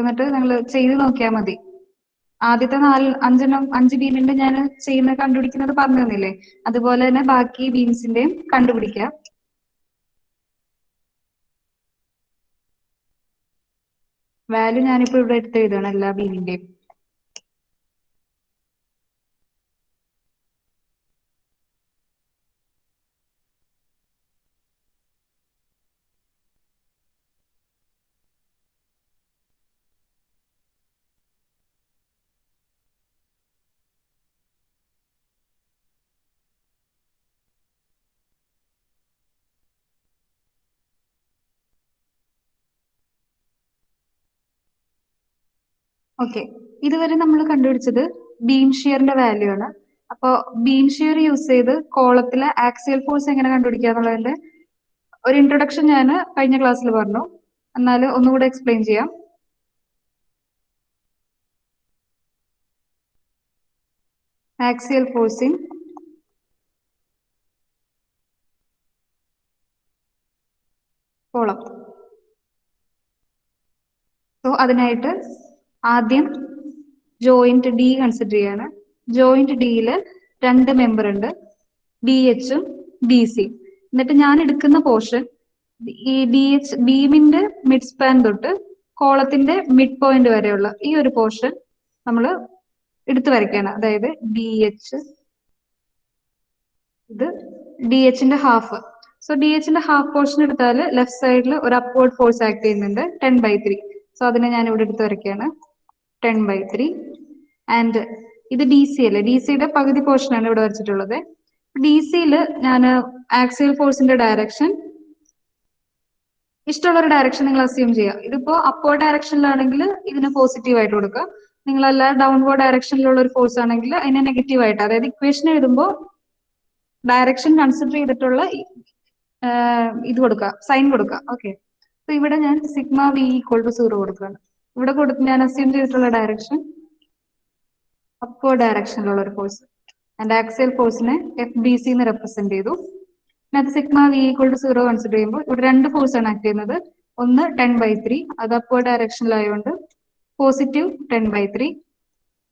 എന്നിട്ട് നിങ്ങൾ ചെയ്ത് നോക്കിയാൽ മതി. ആദ്യത്തെ 5 ബീമിന്റെ ഞാൻ കണ്ടുപിടിക്കുന്നത് പറഞ്ഞു തന്നില്ലേ, അതുപോലെ തന്നെ ബാക്കി ബീംസിന്റെയും കണ്ടുപിടിക്കാം. വാല്യൂ ഞാനിപ്പോ ഇവിടെ എടുത്ത് എഴുതണം എല്ലാ ബീമിന്റെയും. ഓക്കെ, ഇതുവരെ നമ്മൾ കണ്ടുപിടിച്ചത് ബീം ഷിയറിന്റെ വാല്യൂ ആണ്. അപ്പോ ബീം ഷിയർ യൂസ് ചെയ്ത് കോളത്തിലെ ആക്സിയൽ ഫോഴ്സ് എങ്ങനെ കണ്ടുപിടിക്കുക എന്നുള്ളതിന്റെ ഒരു ഇൻട്രൊഡക്ഷൻ ഞാൻ കഴിഞ്ഞ ക്ലാസ്സിൽ പറഞ്ഞു. എന്നാൽ ഒന്നുകൂടെ എക്സ്പ്ലെയിൻ ചെയ്യാം. Axial forcing column. സോ അതിനായിട്ട് ആദ്യം ജോയിന്റ് ഡി കൺസിഡർ ചെയ്യാണ്. ജോയിന്റ് ഡിയില് 2 മെമ്പർ ഉണ്ട്, ബി എച്ചും ബി സി. എന്നിട്ട് ഞാൻ എടുക്കുന്ന പോർഷൻ ഈ ബീമിന്റെ മിഡ് സ്പാൻ തൊട്ട് കോളത്തിന്റെ മിഡ് പോയിന്റ് വരെയുള്ള ഈ ഒരു പോർഷൻ നമ്മൾ എടുത്തു വരയ്ക്കാണ്. അതായത് ഡി എച്ച്, ഇത് ഡി എച്ചിന്റെ ഹാഫ്. സോ ഡി എച്ചിന്റെ ഹാഫ് പോർഷൻ എടുത്താൽ ലെഫ്റ്റ് സൈഡിൽ ഒരു അപ്വേർഡ് ഫോഴ്സ് ആക്ട് ചെയ്യുന്നുണ്ട് 10/3. സോ അതിനെ ഞാൻ ഇവിടെ എടുത്ത് വരയ്ക്കുകയാണ് 10/3. ആൻഡ് ഇത് ഡി സി അല്ലേ, ഡി സിയുടെ പകുതി പോർഷൻ ആണ് ഇവിടെ വരച്ചിട്ടുള്ളത്. ഡി സിയിൽ ഞാൻ ആക്സിയൽ ഫോഴ്സിന്റെ ഡയറക്ഷൻ ഇഷ്ടമുള്ള ഒരു ഡയറക്ഷൻ നിങ്ങൾ അസ്യൂം ചെയ്യുക. ഇതിപ്പോ അപ്വേർഡ് ഡയറക്ഷനിലാണെങ്കിൽ ഇതിന് പോസിറ്റീവ് ആയിട്ട് കൊടുക്കുക. നിങ്ങളല്ല ഡൗൺവേർഡ് ഡയറക്ഷനിലുള്ള ഒരു ഫോഴ്സ് ആണെങ്കിൽ അതിനെ നെഗറ്റീവ് ആയിട്ട്, അതായത് ഇക്വേഷൻ എഴുതുമ്പോൾ ഡയറക്ഷൻ കൺസിഡർ ചെയ്തിട്ടുള്ള ഇത് കൊടുക്കുക, സൈൻ കൊടുക്കുക. ഓക്കെ, അപ്പൊ ഇവിടെ ഞാൻ സിഗ്മ വി = 0 കൊടുക്കുകയാണ്. ഇവിടെ ഞാൻ അസ്യൂം ചെയ്തിട്ടുള്ള ഡയറക്ഷൻ അപ്വേർഡ് ഡയറക്ഷനിലുള്ള ഒരു ഫോഴ്സ്. ആൻഡ് ആക്സിയൽ ഫോഴ്സിനെ എഫ് ഡി സി എന്ന് റെപ്രസെന്റ് ചെയ്തു. സിഗ്മ വി = 0 കൺസിഡർ ചെയ്യുമ്പോൾ ഇവിടെ 2 ഫോഴ്സ് ആണ് ആക്ട് ചെയ്യുന്നത്. ഒന്ന് 10/3, അത് അപ്വേർഡ് ഡയറക്ഷനിലായതുകൊണ്ട് പോസിറ്റീവ് 10/3.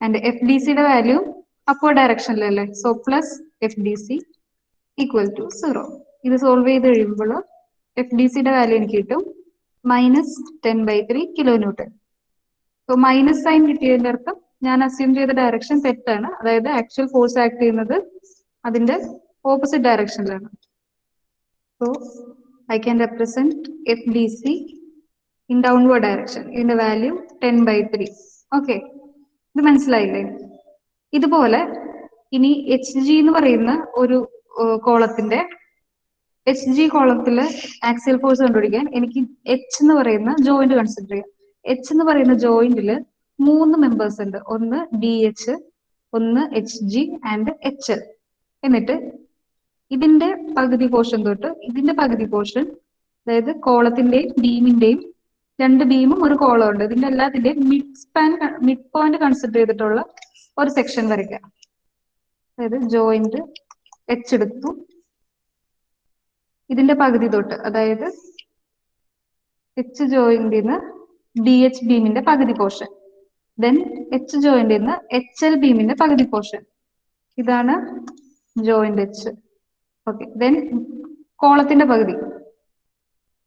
ആൻഡ് എഫ് ഡി സിയുടെ വാല്യൂ അപ്വേർഡ് ഡയറക്ഷനിലല്ലേ, so plus F D C = 0. ഇത് സോൾവ് ചെയ്ത് കഴിയുമ്പോൾ എഫ് ഡി സിയുടെ വാല്യൂ എനിക്ക് കിട്ടും -10/3 kilo newton. So minus sign കിട്ടിയതിന്റെ അർത്ഥം ഞാൻ അസ്യൂം ചെയ്ത ഡയറക്ഷൻ തെറ്റാണ്, അതായത് ആക്ച്വൽ ഫോഴ്സ് ആക്ട് ചെയ്യുന്നത് അതിന്റെ ഓപ്പോസിറ്റ് ഡയറക്ഷനിലാണ്. So I can represent F D C in downward direction. ഇതിന്റെ വാല്യൂ 10/3. ഓക്കെ, ഇത് മനസ്സിലായില്ലേ? ഇതുപോലെ ഇനി എച്ച് ജി എന്ന് പറയുന്ന ഒരു കോളത്തിന്റെ എച്ച് ജി കോളത്തില് ആക്സിയൽ ഫോഴ്സ് കണ്ടുപിടിക്കാൻ എനിക്ക് എച്ച് എന്ന് പറയുന്ന ജോയിന്റ് കൺസിഡർ ചെയ്യാം. എച്ച് എന്ന് പറയുന്ന ജോയിന്റില് 3 മെമ്പേഴ്സ് ഉണ്ട്. ഒന്ന് ഡി എച്ച്, ഒന്ന് H G and H L. എന്നിട്ട് ഇതിന്റെ പകുതി പോർഷൻ തൊട്ട് ഇതിന്റെ പകുതി പോർഷൻ, അതായത് കോളത്തിന്റെയും ബീമിന്റെയും 2 ബീമും ഒരു കോളം ഉണ്ട്, ഇതിന്റെ എല്ലാത്തിന്റെയും മിഡ് പോയിന്റ് കൺസിഡർ ചെയ്തിട്ടുള്ള ഒരു സെക്ഷൻ വരയ്ക്കാം. അതായത് ജോയിന്റ് എച്ച് എടുത്തു, ഇതിന്റെ പകുതി തൊട്ട്, അതായത് എച്ച് ജോയിന്റിന്ന് ഡി എച്ച് ബീമിന്റെ പകുതി പോർഷൻ, ദെൻ എച്ച് ജോയിന്റിന്ന് എച്ച് എൽ ബീമിന്റെ പകുതി പോർഷൻ. ഇതാണ് ജോയിന്റ് എച്ച്. ഓക്കെ, ദെൻ കോളത്തിന്റെ പകുതി.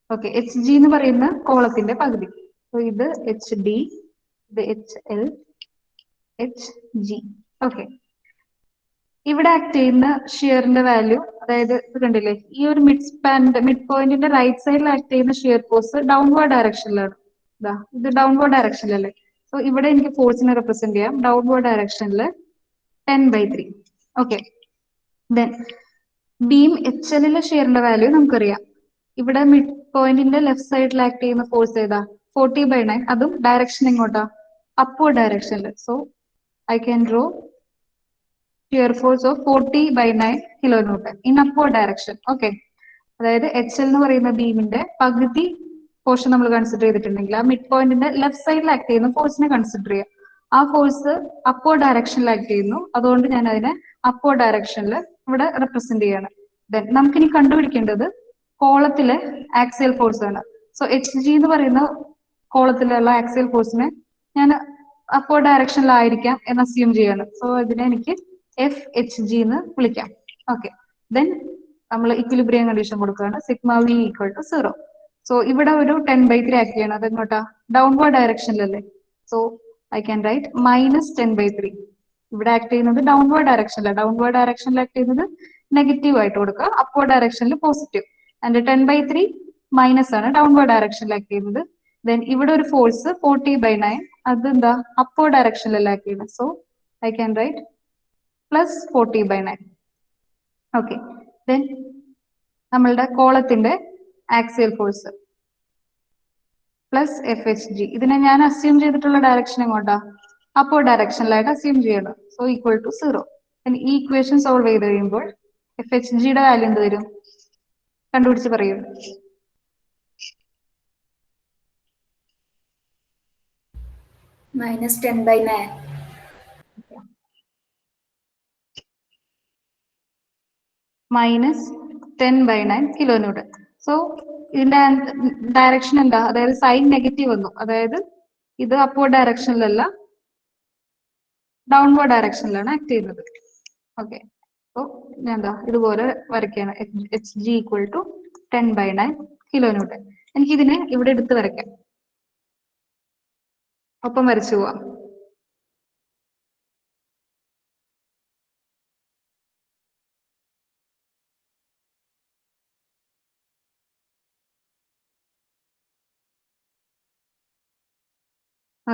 ഓക്കെ, എച്ച് ജി എന്ന് പറയുന്ന കോളത്തിന്റെ പകുതി. സോ ഇത് എച്ച് ഡി, ഇത് H L, H G. Okay, ഇവിടെ ആക്ട് ചെയ്യുന്ന ഷിയറിന്റെ വാല്യൂ, അതായത് ഇത് കണ്ടില്ലേ, ഈ ഒരു മിഡ് പോയിന്റിന്റെ റൈറ്റ് സൈഡിൽ ആക്ട് ചെയ്യുന്ന ഷിയർ ഫോഴ്സ് ഡൗൺവേർഡ് ഡയറക്ഷനിലാണ്. ഇത് ഡൗൺവേർഡ് ഡയറക്ഷനിലല്ലേ. സോ ഇവിടെ എനിക്ക് ഫോഴ്സിനെ റെപ്രസെന്റ് ചെയ്യാം ഡൗൺവേർഡ് ഡയറക്ഷനിൽ 10/3. ഓക്കെ, ദെൻ ബീം എച്ച് എല്ലിലെ ഷിയറിന്റെ വാല്യൂ നമുക്കറിയാം. ഇവിടെ മിഡ് പോയിന്റിന്റെ ലെഫ്റ്റ് സൈഡിൽ ആക്ട് ചെയ്യുന്ന ഫോഴ്സ് ഏതാ? 40/9. അതും ഡയറക്ഷൻ എങ്ങോട്ടാ? അപ്വേർഡ് ഡയറക്ഷനിൽ. So I can draw shear force of 40/9 kilo newton in upward direction. Okay, അതായത് എച്ച് എൽ എന്ന് പറയുന്ന ബീമിന്റെ പകുതി പോർഷൻ നമ്മൾ കൺസിഡർ ചെയ്തിട്ടുണ്ടെങ്കിൽ ആ മിഡ് പോയിന്റിന്റെ ലെഫ്റ്റ് സൈഡിൽ ആക്ട് ചെയ്യുന്ന ഫോഴ്സിനെ കൺസിഡർ ചെയ്യാം. ആ ഫോഴ്സ് അപ്വേർഡ് ഡയറക്ഷനിൽ ആക്ട് ചെയ്യുന്നു, അതുകൊണ്ട് ഞാൻ അതിനെ അപ്വേർഡ് ഡയറക്ഷനിൽ ഇവിടെ റെപ്രസെന്റ് ചെയ്യാണ്. ദെൻ നമുക്കിനി കണ്ടുപിടിക്കേണ്ടത് കോളത്തിലെ ആക്സിയൽ ഫോഴ്സ് ആണ്. സോ എച്ച് ജി എന്ന് പറയുന്ന കോളത്തിലുള്ള ആക്സിയൽ ഫോഴ്സിനെ ഞാൻ അപ്വേർഡ് ഡയറക്ഷനിലായിരിക്കാം എന്ന് അസ്യൂം ചെയ്യാണ്. സോ ഇതിനെ എനിക്ക് FHG എന്ന് വിളിക്കാം. ഓക്കെ, ദെൻ നമ്മൾ ഇക്വിലിബ്രിയം കണ്ടീഷൻ കൊടുക്കുകയാണ് sigma V equal to 0. So ഇവിടെ ഒരു 10/3 ആക്ട് ചെയ്യണം. അതെങ്ങോട്ടാ? ഡൗൺവേർഡ് ഡയറക്ഷനിലല്ലേ. So I can write -10/3. ഇവിടെ ആക്ട് ചെയ്യുന്നത് ഡൗൺവേർഡ് ഡയറക്ഷനിലാണ്. ഡൗൺവേർഡ് ഡയറക്ഷനിൽ ആക്ട് ചെയ്യുന്നത് നെഗറ്റീവ് ആയിട്ട് കൊടുക്കുക, അപ്വേർഡ് ഡയറക്ഷനിൽ പോസിറ്റീവ്. ആൻഡ് 10/3 മൈനസ് ആണ്, ഡൗൺവേർഡ് ഡയറക്ഷനിൽ ആക്ട് ചെയ്യുന്നത്. ദെൻ ഇവിടെ ഒരു ഫോഴ്സ് 40/9, അത് എന്താ? അപ്വേർഡ് ഡയറക്ഷനിലല്ല ആക്ട് ചെയ്യുന്നത്. So I can write +40/9. Okay, then നമ്മളുടെ കോളത്തിന്റെ ആക്സിയൽ ഫോഴ്സ് +FHG. ഇതിനെ ഞാൻ അസ്യൂം ചെയ്തിട്ടുള്ള ഡയറക്ഷൻ എങ്ങോട്ടാ? അപ്വേർഡ് ഡയറക്ഷനിലായിട്ട് അസ്യൂം ചെയ്യണം. So equal to 0. ഈ ഇക്വേഷൻ സോൾവ് ചെയ്ത് കഴിയുമ്പോൾ FHGയുടെ വാല്യൂ എന്ത് വരും? കണ്ടുപിടിച്ച് പറയൂ. -10/9. -10/9 കിലോന്യൂട്ടൺ. സോ ഇതിന്റെ ഡയറക്ഷൻ എന്താ? അതായത് സൈൻ നെഗറ്റീവ് വന്നു, അതായത് ഇത് അപ്വേർഡ് ഡയറക്ഷനിലല്ല ഡൗൺവേർഡ് ഡയറക്ഷനിലാണ് ആക്ട് ചെയ്യുന്നത്. ഓക്കെ, സോ ഞാൻ എന്താ ഇതുപോലെ വരയ്ക്കുകയാണ്. HG equal to 10/9 kilonewton. എനിക്കിതിനെ ഇവിടെ എടുത്ത് വരയ്ക്കാം, ഒപ്പം വരച്ചു പോവാം.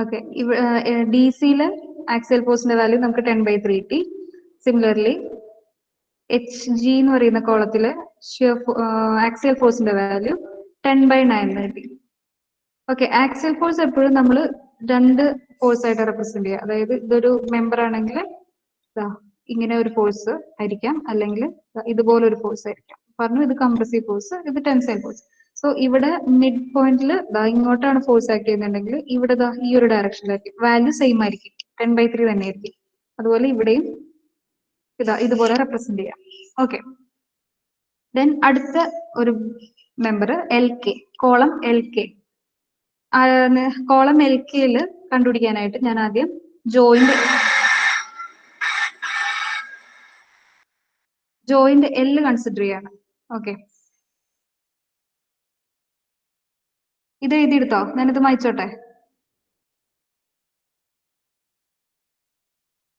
ഓക്കെ, DC-യിലെ ആക്സിയൽ ഫോഴ്സിന്റെ വാല്യൂ നമുക്ക് 10/3 കിട്ടി. സിമിലർലി HG എന്ന് പറയുന്ന കോളത്തിലെ ആക്സിയൽ ഫോഴ്സിന്റെ വാല്യൂ 10/9 കിട്ടി. ഓക്കെ, ആക്സിയൽ ഫോഴ്സ് എപ്പോഴും നമ്മൾ രണ്ട് ഫോഴ്സ് ആയിട്ട് റെപ്രസെന്റ് ചെയ്യുക. അതായത് ഇതൊരു മെമ്പർ ആണെങ്കിൽ ഇങ്ങനെ ഒരു ഫോഴ്സ് ആയിരിക്കാം, അല്ലെങ്കിൽ ഇതുപോലൊരു ഫോഴ്സ് ആയിരിക്കാം. പറഞ്ഞു, ഇത് കംപ്രസീവ് ഫോഴ്സ്, ഇത് ടെൻസൈൽ ഫോഴ്സ്. സോ ഇവിടെ മിഡ് പോയിന്റിൽ ഇങ്ങോട്ടാണ് ഫോഴ്സ് ആക്ട് ചെയ്യുന്നുണ്ടെങ്കിൽ ഇവിടെ ഈ ഒരു ഡയറക്ഷനിലായിരിക്കും, വാല്യൂ സെയിം ആയിരിക്കും, 10/3 തന്നെ ആയിരിക്കും. അതുപോലെ ഇവിടെയും ഇതുപോലെ റെപ്രസെന്റ് ചെയ്യാം. ഓക്കെ, ദെൻ അടുത്ത ഒരു member LK, column LK. Column LKയിൽ കണ്ടുപിടിക്കാനായിട്ട് ഞാൻ ആദ്യം ജോയിന്റ് L കൺസിഡർ ചെയ്യാണ്. ഓക്കെ, ഇത് എഴുതിയെടുത്തോ? ഞാനിത് മായ്ച്ചോട്ടെ?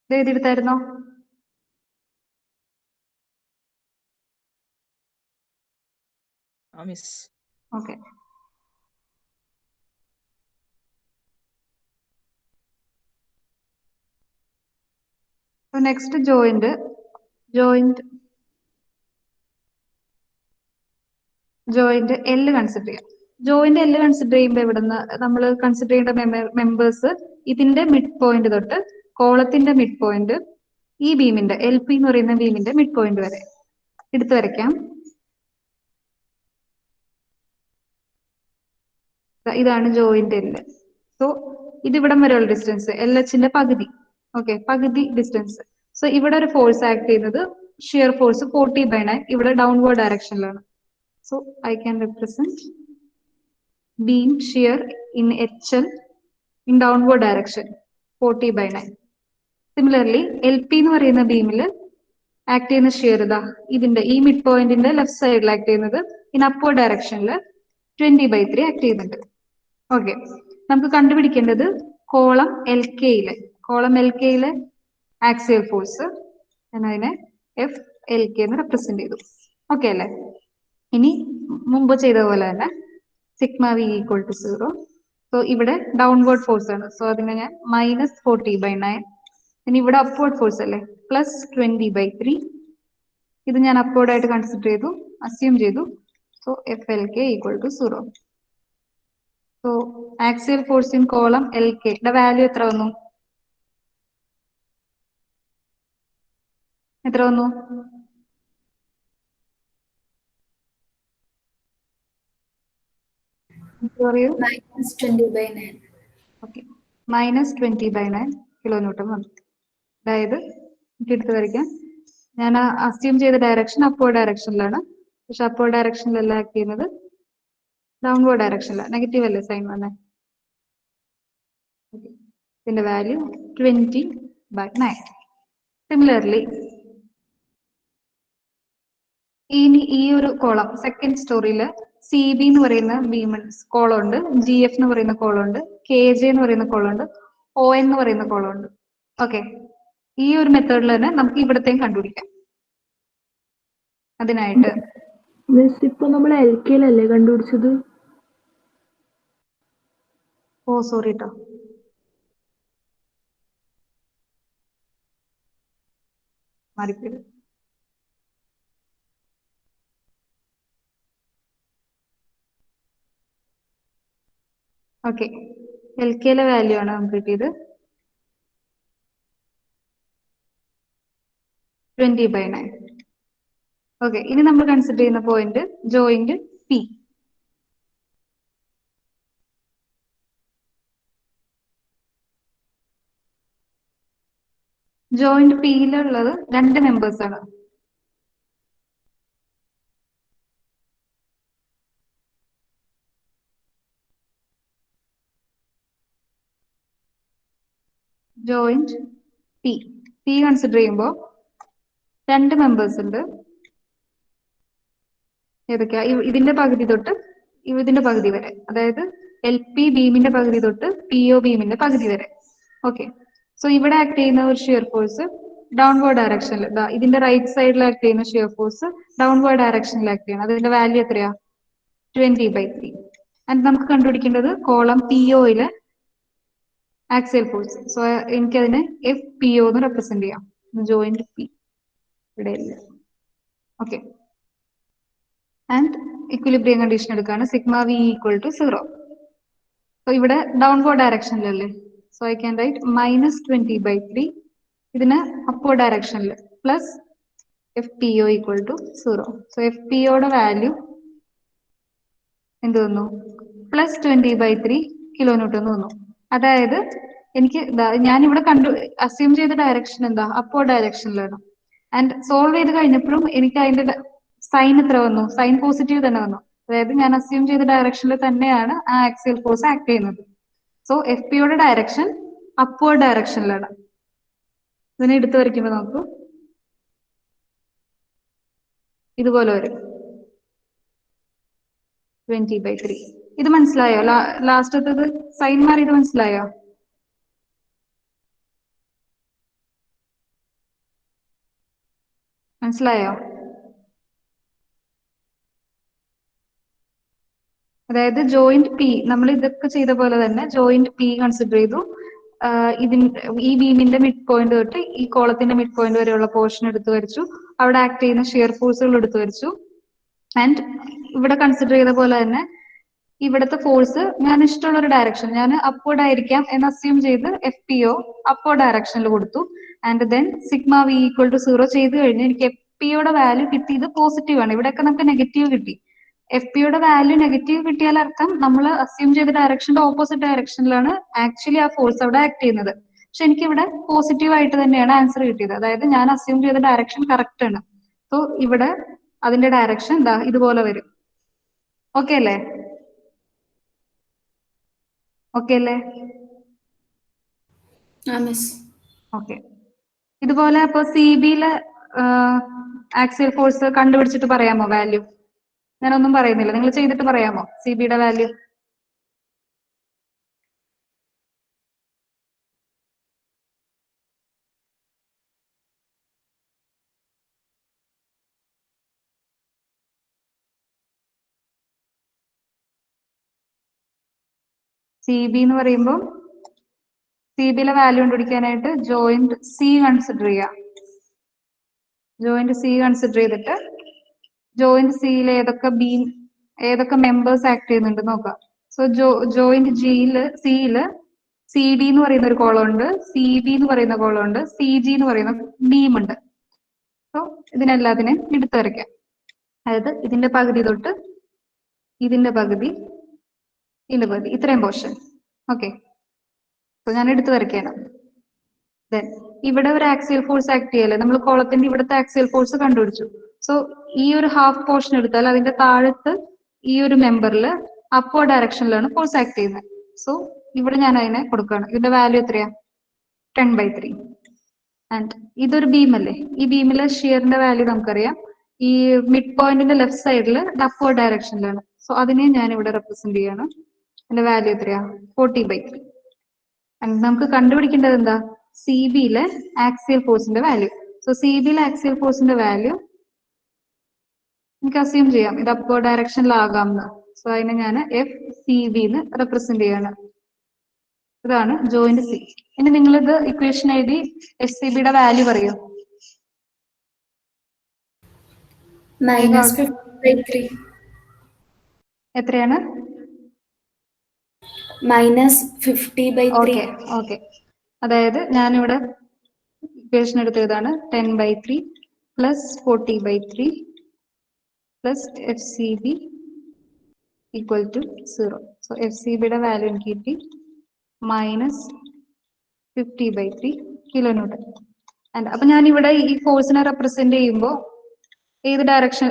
ഇത് എഴുതിയെടുത്തായിരുന്നോ? Okay, next joint L consider ചെയ്യാം. ജോയിന്റ് L കൺസിഡർ ചെയ്യുമ്പോൾ ഇവിടുന്ന് നമ്മൾ കൺസിഡർ ചെയ്യേണ്ട മെമ്പേഴ്സ് ഇതിന്റെ മിഡ് പോയിന്റ് തൊട്ട് കോളത്തിന്റെ മിഡ് പോയിന്റ് ഈ ബീമിന്റെ LP എന്ന് പറയുന്ന ബീമിന്റെ മിഡ് പോയിന്റ് വരെ എടുത്തു വരയ്ക്കാം. ഇതാണ് ജോയിന്റ് L. സോ ഇതിവിടം വരെയുള്ള ഡിസ്റ്റൻസ് LHന്റെ പകുതി. ഓക്കെ, പകുതി ഡിസ്റ്റൻസ്. സോ ഇവിടെ ഒരു ഫോഴ്സ് ആക്ട് ചെയ്യുന്നത് ഷിയർ ഫോഴ്സ് 40/9, ഇവിടെ ഡൗൺവേർഡ് ഡയറക്ഷനിലാണ്. So I can represent beam shear in HL in downward direction 40/9. Similarly, LP എന്ന് പറയുന്ന ബീമിൽ ആക്ട് ചെയ്യുന്ന ഷിയർ ഇതിന്റെ ഈ മിഡ് പോയിന്റിന്റെ ലെഫ്റ്റ് സൈഡിൽ ആക്ട് ചെയ്യുന്നത് ഇൻ അപ്വേർഡ് ഡയറക്ഷനിൽ 20/3 ആക്ട് ചെയ്യുന്നുണ്ട്. ഓക്കെ, നമുക്ക് കണ്ടുപിടിക്കേണ്ടത് കോളം LKയിലെ ആക്സിയൽ ഫോഴ്സ്. ഞാൻ അതിനെ FLK എന്ന് റെപ്രസെന്റ് ചെയ്തു. ഓക്കെ അല്ലേ? ഇനി മുമ്പ് ചെയ്ത പോലെ തന്നെ sigma V equal to 0. So ഇവിടെ ഡൗൺവേർഡ് ഫോഴ്സ് ആണ്, സോ അതിനെ ഞാൻ -40/9. ഇനി ഇവിടെ അപ്വേർഡ് ഫോഴ്സ് അല്ലേ, +20/3. ഇത് ഞാൻ അപ്വേർഡ് ആയിട്ട് കൺസിഡർ ചെയ്തു, അസ്യൂം ചെയ്തു. So FLK equal to 0. So axial force in column LK യുടെ വാല്യൂ എത്ര വന്നു? പറയൂ. -20/9. ഓക്കെ, -20/9 കിലോന്യൂട്ടൺ വന്നു. അതായത് എനിക്ക് എടുത്ത് വരയ്ക്കാം. ഞാൻ അസ്യൂം ചെയ്ത ഡയറക്ഷൻ അപ്വേർഡ് ഡയറക്ഷനിലാണ്, പക്ഷെ അപ്വേർഡ് ഡയറക്ഷനിലല്ല ആക്ട് ചെയ്യുന്നത്, ഡൗൺവേർഡ് ഡയറക്ഷനിലാണ്. നെഗറ്റീവ് അല്ലേ സൈൻ വന്നേ? ഇതിന്റെ വാല്യൂ 20/9. സിമിലർലി ഇനി ഈ ഒരു കോളം സെക്കൻഡ് സ്റ്റോറിയിൽ CB എന്ന് പറയുന്ന കോളം ഉണ്ട്, GF എന്ന് പറയുന്ന കോളം ഉണ്ട്, KJ എന്ന് പറയുന്ന കോളം ഉണ്ട്, ON എന്ന് പറയുന്ന കോളം ഉണ്ട്. ഓക്കെ, ഈ ഒരു മെത്തേഡിൽ തന്നെ നമുക്ക് ഇവിടത്തെയും കണ്ടുപിടിക്കാം. അതിനായിട്ട് ഇപ്പൊ നമ്മൾ LKയിലല്ലേ കണ്ടുപിടിച്ചത്? ഓ സോറി കേട്ടോ, മാറിപ്പോയത്. ഓക്കെ, LKയിലെ വാല്യൂ ആണ് നമുക്ക് കിട്ടിയത് 20/9. ഓക്കെ, ഇനി നമ്മൾ കൺസിഡർ ചെയ്യുന്ന പോയിന്റ് ജോയിന്റ് P. ജോയിന്റ് Pയിലുള്ളത് 2 മെമ്പേഴ്സ് ആണ്. ജോയിന്റ് P കൺസിഡർ ചെയ്യുമ്പോൾ 2 മെമ്പേഴ്സ് ഉണ്ട്. ഏതൊക്കെയാ? ഇതിന്റെ പകുതി തൊട്ട് ഇതിന്റെ പകുതി വരെ, അതായത് LP ബീമിന്റെ പകുതി തൊട്ട് PO ബീമിന്റെ പകുതി വരെ. ഓക്കെ, സോ ഇവിടെ ആക്ട് ചെയ്യുന്ന ഒരു ഷിയർ ഫോഴ്സ് ഡൗൺവേർഡ് ഡയറക്ഷനിൽ, ഇതിന്റെ റൈറ്റ് സൈഡിൽ ആക്ട് ചെയ്യുന്ന ഷിയർ ഫോഴ്സ് ഡൗൺവേർഡ് ഡയറക്ഷനിൽ ആക്ട് ചെയ്യണം. അതിന്റെ വാല്യൂ എത്രയാ? 20/3. ആൻഡ് നമുക്ക് കണ്ടുപിടിക്കേണ്ടത് കോളം POയിലെ ആക്സിയൽ ഫോഴ്സ്. സോ എനിക്കതിനെ FPO എന്ന് റെപ്രസെന്റ് ചെയ്യാം. ജോയിന്റ് P ഇവിടെ ഇല്ല. ഓക്കെ, ആൻഡ് ഇക്വിലിബ്രിയം കണ്ടീഷൻ എടുക്കുകയാണ്, സിഗ്മ V = 0. സോ ഇവിടെ ഡൗൺവേർഡ് ഡയറക്ഷനിലല്ലേ, സോ ഐ ക്യാൻ റൈറ്റ് -20/3. ഇതിന് അപ്വേർഡ് ഡയറക്ഷനിൽ പ്ലസ് FPO = 0. സോ FPOയുടെ വാല്യൂ എന്ത് വന്നു? +20/3 കിലോന്യൂട്ടൺ വന്നു. അതായത് എനിക്ക് ഞാൻ ഇവിടെ അസ്യൂം ചെയ്ത ഡയറക്ഷൻ എന്താ? അപ്വേർഡ് ഡയറക്ഷനിലാണ്. ആൻഡ് സോൾവ് ചെയ്ത് കഴിഞ്ഞപ്പോഴും എനിക്ക് അതിന്റെ സൈൻ എത്ര വന്നു? സൈൻ പോസിറ്റീവ് തന്നെ വന്നു. അതായത് ഞാൻ അസ്യൂം ചെയ്ത ഡയറക്ഷനിൽ തന്നെയാണ് ആ ആക്സിയൽ ഫോഴ്സ് ആക്ട് ചെയ്യുന്നത്. സോ FPയുടെ ഡയറക്ഷൻ അപ്വേർഡ് ഡയറക്ഷനിലാണ്. ഇതിനെ എടുത്തു വരയ്ക്കുമ്പോൾ നോക്കൂ, ഇതുപോലെ വരും 20/3. ഇത് മനസ്സിലായോ? ലാസ്റ്റത്തത് സൈൻ മാറിയത് മനസ്സിലായോ? മനസ്സിലായോ? അതായത് ജോയിന്റ് P, നമ്മൾ ഇതൊക്കെ ചെയ്ത പോലെ തന്നെ ജോയിന്റ് P കൺസിഡർ ചെയ്തു. ഈ ബീമിന്റെ മിഡ് പോയിന്റ് തൊട്ട് ഈ കോളത്തിന്റെ മിഡ് പോയിന്റ് വരെയുള്ള പോർഷൻ എടുത്തു വരച്ചു. അവിടെ ആക്ട് ചെയ്യുന്ന ഷിയർ ഫോഴ്സുകൾ എടുത്തു വരച്ചു. ആൻഡ് ഇവിടെ കൺസിഡർ ചെയ്ത പോലെ തന്നെ ഇവിടുത്തെ ഫോഴ്സ് ഞാൻ ഇഷ്ടമുള്ള ഒരു ഡയറക്ഷൻ, ഞാൻ അപ്വേർഡ് ആയിരിക്കാം എന്ന് അസ്യൂം ചെയ്ത് FPO അപ്വേർഡ് ഡയറക്ഷനിൽ കൊടുത്തു. ആൻഡ് ദെൻ സിഗ്മ V = 0 ചെയ്ത് കഴിഞ്ഞ് എനിക്ക് FPയുടെ വാല്യൂ കിട്ടിയത് പോസിറ്റീവ് ആണ്. ഇവിടെയൊക്കെ നമുക്ക് നെഗറ്റീവ് കിട്ടി. FPയുടെ വാല്യൂ നെഗറ്റീവ് കിട്ടിയാൽ അർത്ഥം നമ്മൾ അസ്യൂം ചെയ്ത ഡയറക്ഷന്റെ ഓപ്പോസിറ്റ് ഡയറക്ഷനിലാണ് ആക്ച്വലി ആ ഫോഴ്സ് അവിടെ ആക്ട് ചെയ്യുന്നത്. പക്ഷെ എനിക്ക് ഇവിടെ പോസിറ്റീവ് ആയിട്ട് തന്നെയാണ് ആൻസർ കിട്ടിയത്. അതായത് ഞാൻ അസ്യൂം ചെയ്ത ഡയറക്ഷൻ കറക്റ്റ് ആണ്. സോ ഇവിടെ അതിന്റെ ഡയറക്ഷൻ ഇതുപോലെ വരും. ഓക്കെ അല്ലേ? ഓക്കെ അല്ലേ? ഓക്കെ, ഇതുപോലെ ഇപ്പൊ CBയിലെ ആക്സിയൽ ഫോഴ്സ് കണ്ടുപിടിച്ചിട്ട് പറയാമോ വാല്യൂ? ഞാനൊന്നും പറയുന്നില്ല, നിങ്ങൾ ചെയ്തിട്ട് പറയാമോ CBയുടെ വാല്യൂ? CB എന്ന് പറയുമ്പോൾ CBയിലെ വാല്യൂ കണ്ടുപിടിക്കാനായിട്ട് ജോയിന്റ് C കൺസിഡർ ചെയ്യാം. ജോയിന്റ് C കൺസിഡർ ചെയ്തിട്ട് ജോയിന്റ് Cയിൽ ഏതൊക്കെ മെമ്പേഴ്സ് ആക്ട് ചെയ്യുന്നുണ്ട് നോക്കാം. സോ ജോയിന്റ് Cയില് CD എന്ന് പറയുന്ന ഒരു കോളം ഉണ്ട്, CB എന്ന് പറയുന്ന കോളം ഉണ്ട്, CG എന്ന് പറയുന്ന ബീം ഉണ്ട്. സോ ഇതിനെല്ലാത്തിനെയും എടുത്തു വരയ്ക്കാം. അതായത് ഇതിന്റെ പകുതി തൊട്ട് ഇതിന്റെ പകുതി ഇത്രയും പോർഷൻ. ഓക്കെ, സോ ഞാൻ എടുത്തു വരയ്ക്കാണ്. ദെൻ ഇവിടെ ഒരു ആക്സിയൽ ഫോഴ്സ് ആക്ട് ചെയ്യല്ലേ, നമ്മൾ കോളത്തിന്റെ ഇവിടുത്തെ ആക്സിയൽ ഫോഴ്സ് കണ്ടുപിടിച്ചു. സോ ഈ ഒരു ഹാഫ് പോർഷൻ എടുത്താൽ അതിന്റെ താഴത്ത് ഈ ഒരു മെമ്പറിൽ അപ്വേർഡ് ഡയറക്ഷനിലാണ് ഫോഴ്സ് ആക്ട് ചെയ്യുന്നത്. സോ ഇവിടെ ഞാൻ അതിനെ കൊടുക്കുകയാണ്. ഇതിന്റെ വാല്യൂ എത്രയാ? 10/3. ആൻഡ് ഇതൊരു ബീം അല്ലേ? ഈ ബീമിലെ ഷിയറിന്റെ വാല്യൂ നമുക്കറിയാം. ഈ മിഡ് പോയിന്റിന്റെ ലെഫ്റ്റ് സൈഡിൽ അപ്വേർഡ് ഡയറക്ഷനിലാണ്. സോ അതിനെ ഞാൻ ഇവിടെ റെപ്രസെന്റ് ചെയ്യാണ്. അതിന്റെ വാല്യൂ എത്രയാ? 40/3. ആൻഡ് നമുക്ക് കണ്ടുപിടിക്കേണ്ടത് എന്താ? സി ബിയിലെ ആക്സിയൽ ഫോഴ്സിന്റെ വാല്യൂ. സോ സി ബിയിലെ ആക്സിയൽ ഫോഴ്സിന്റെ വാല്യൂ നമുക്ക് അസ്യൂം ചെയ്യാം ഇത് അപ്വേർഡ് ഡയറക്ഷനിലാകാമെന്ന്. സോ അതിനെ ഞാൻ എഫ് സി ബി എന്ന് റെപ്രസെന്റ് ചെയ്യാണ്. ഇതാണ് ജോയിന്റ് സി. ഇനി നിങ്ങളിത് ഇക്വേഷൻ എഴുതി എഫ് സി ബിയുടെ വാല്യൂ പറയൂ. -50/3. എത്രയാണ്? -50/3. ഓക്കെ. അതായത് ഞാനിവിടെ ഇക്വേഷൻ എടുത്തതാണ് 10/3 plus 40/3 plus F C B equal to 0. So F C ബിയുടെ വാല്യൂ എനിക്ക് കിട്ടി -50/3 കിലോ ന്യൂട്ടൺ. അപ്പൊ ഞാൻ ഇവിടെ ഈ ഫോഴ്സിനെ റെപ്രസെന്റ് ചെയ്യുമ്പോൾ ഏത് ഡയറക്ഷൻ,